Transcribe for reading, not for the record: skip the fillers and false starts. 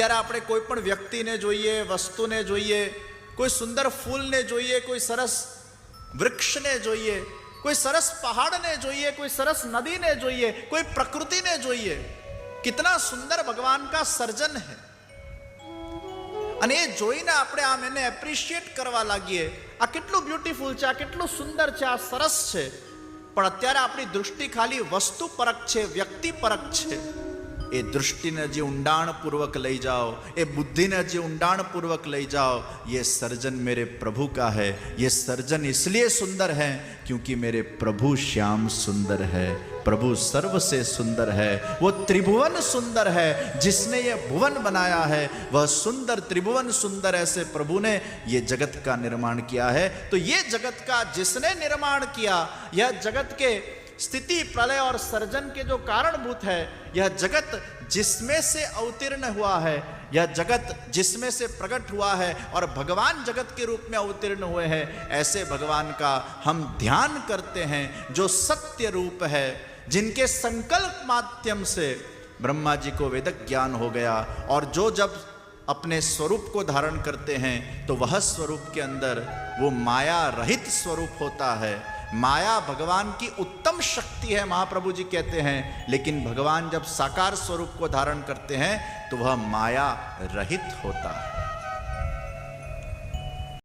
અત્યારે આપણે કોઈ પણ વ્યક્તિને જોઈએ, વસ્તુને જોઈએ, કોઈ સુંદર ફૂલને જોઈએ, કોઈ સરસ વૃક્ષને જોઈએ, કોઈ સરસ પહાડને જોઈએ, કોઈ સરસ નદીને જોઈએ, કોઈ પ્રકૃતિને જોઈએ, कितना सुंदर भगवान का सर्जन है। અને એ જોઈને આપણે આમ એને એપ્રિશિએટ કરવા લાગીએ, આ કેટલું બ્યુટીફુલ છે, આ કેટલું સુંદર છે, આ સરસ છે. પણ અત્યારે આપણી દૃષ્ટિ ખાલી વસ્તુ પરક છે, વ્યક્તિ પરક છે. એ દૃષ્ટિને જે ઊંડાણપૂર્વક લઈ જાઓ, એ બુદ્ધિને જે ઊંડાણપૂર્વક લઈ જાઓ, ये सर्जन मेरे प्रभु का है, ये सर्जन इसलिए सुंदर है क्योंकि मेरे प्रभु श्याम सुंदर है, प्रभु सर्व से सुंदर है, वो त्रिभुवन सुंदर है, जिसने ये भुवन बनाया है वह सुंदर त्रिभुवन सुंदर, ऐसे प्रभु ने ये जगत का निर्माण किया है. तो ये जगत का जिसने निर्माण किया, यह जगत के स्थिति प्रलय और सर्जन के जो कारणभूत है, यह जगत जिसमें से अवतीर्ण हुआ है, यह जगत जिसमें से प्रकट हुआ है और भगवान जगत के रूप में अवतीर्ण हुए हैं, ऐसे भगवान का हम ध्यान करते हैं जो सत्य रूप है, जिनके संकल्प माध्यम से ब्रह्मा जी को वेदक ज्ञान हो गया. और जो जब अपने स्वरूप को धारण करते हैं तो वह स्वरूप के अंदर वो माया रहित स्वरूप होता है. माया भगवान की उत्तम शक्ति है, महाप्रभु जी कहते हैं, लेकिन भगवान जब साकार स्वरूप को धारण करते हैं तो वह माया रहित होता है.